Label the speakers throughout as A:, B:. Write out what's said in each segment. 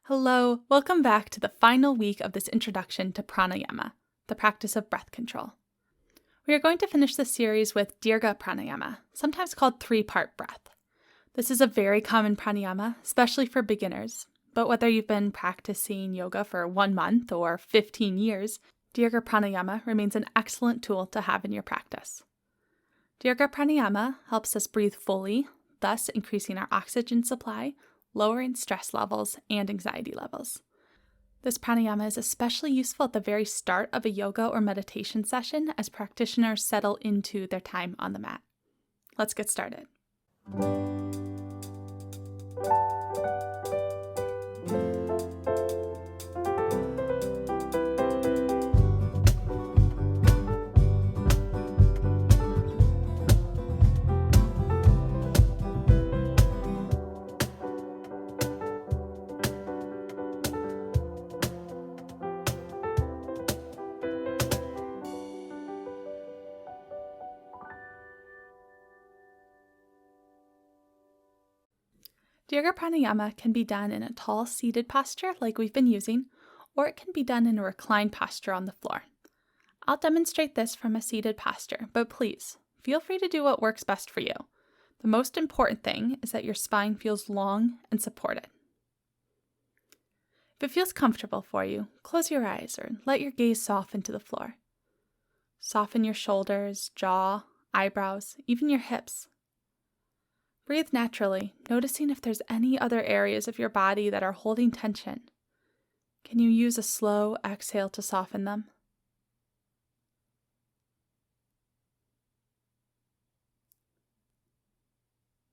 A: Hello, welcome back to the final week of this introduction to pranayama, the practice of breath control. We are going to finish the series with Dirga Pranayama, sometimes called three-part breath. This is a very common pranayama, especially for beginners, but whether you've been practicing yoga for 1 month or 15 years, Dirga Pranayama remains an excellent tool to have in your practice. Dirga Pranayama helps us breathe fully, thus increasing our oxygen supply, lowering stress levels and anxiety levels. This pranayama is especially useful at the very start of a yoga or meditation session as practitioners settle into their time on the mat. Let's get started. Dirga Pranayama can be done in a tall seated posture like we've been using, or it can be done in a reclined posture on the floor. I'll demonstrate this from a seated posture, but please, feel free to do what works best for you. The most important thing is that your spine feels long and supported. If it feels comfortable for you, close your eyes or let your gaze soften to the floor. Soften your shoulders, jaw, eyebrows, even your hips. Breathe naturally, noticing if there's any other areas of your body that are holding tension. Can you use a slow exhale to soften them?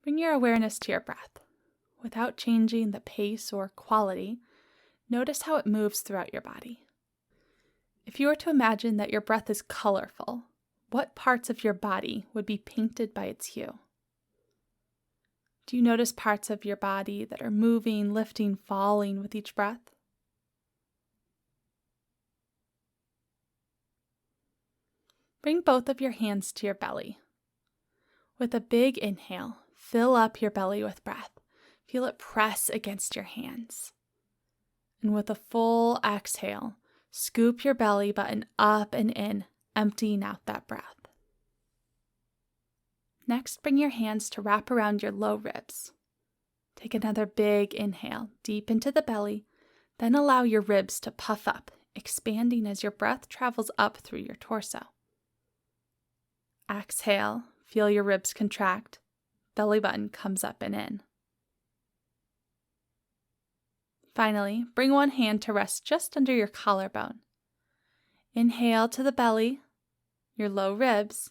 A: Bring your awareness to your breath. Without changing the pace or quality, notice how it moves throughout your body. If you were to imagine that your breath is colorful, what parts of your body would be painted by its hue? Do you notice parts of your body that are moving, lifting, falling with each breath? Bring both of your hands to your belly. With a big inhale, fill up your belly with breath. Feel it press against your hands. And with a full exhale, scoop your belly button up and in, emptying out that breath. Next, bring your hands to wrap around your low ribs. Take another big inhale, deep into the belly, then allow your ribs to puff up, expanding as your breath travels up through your torso. Exhale, feel your ribs contract, belly button comes up and in. Finally, bring one hand to rest just under your collarbone. Inhale to the belly, your low ribs,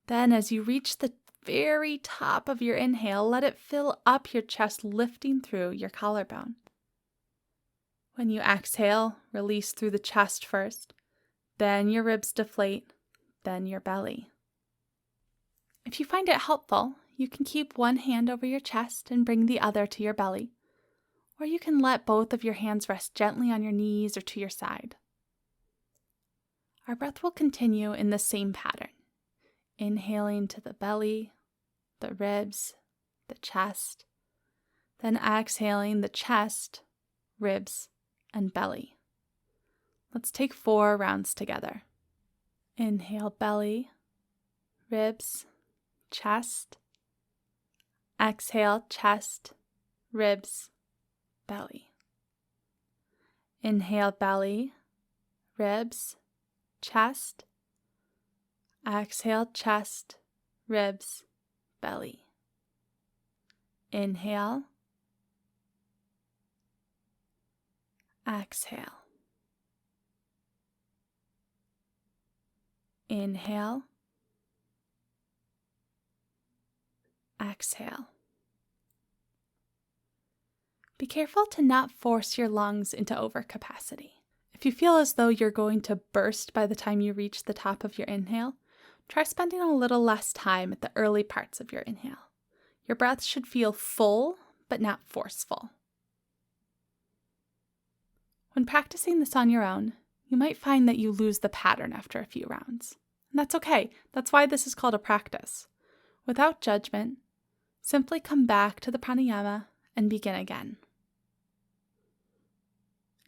A: then as you reach the very top of your inhale, let it fill up your chest, lifting through your collarbone. When you exhale, release through the chest first, then your ribs deflate, then your belly. If you find it helpful, you can keep one hand over your chest and bring the other to your belly, or you can let both of your hands rest gently on your knees or to your side. Our breath will continue in the same pattern. Inhaling to the belly, the ribs, the chest, then exhaling the chest, ribs, and belly. Let's take 4 rounds together. Inhale belly, ribs, chest. Exhale chest, ribs, belly. Inhale belly, ribs, chest. Exhale, chest, ribs, belly. Inhale. Exhale. Inhale. Exhale. Be careful to not force your lungs into overcapacity. If you feel as though you're going to burst by the time you reach the top of your inhale, try spending a little less time at the early parts of your inhale. Your breath should feel full, but not forceful. When practicing this on your own, you might find that you lose the pattern after a few rounds. And that's okay. That's why this is called a practice. Without judgment, simply come back to the pranayama and begin again.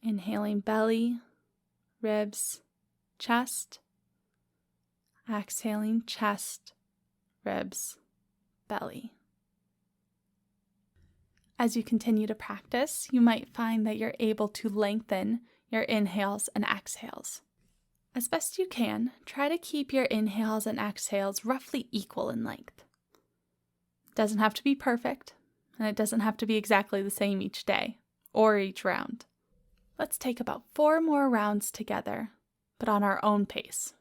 A: Inhaling belly, ribs, chest. Exhaling chest, ribs, belly. As you continue to practice, you might find that you're able to lengthen your inhales and exhales. As best you can, try to keep your inhales and exhales roughly equal in length. It doesn't have to be perfect, and it doesn't have to be exactly the same each day or each round. Let's take about 4 more rounds together, but on our own pace.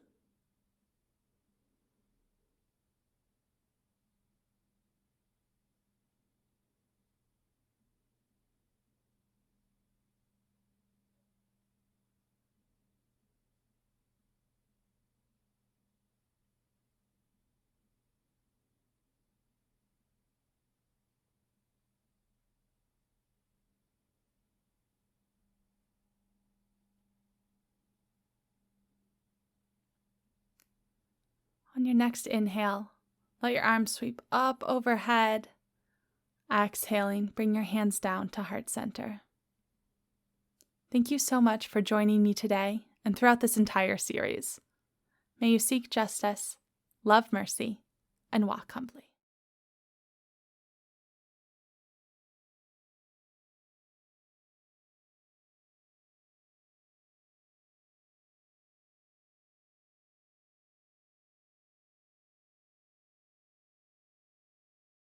A: On your next inhale, let your arms sweep up overhead. Exhaling, bring your hands down to heart center. Thank you so much for joining me today and throughout this entire series. May you seek justice, love mercy, and walk humbly.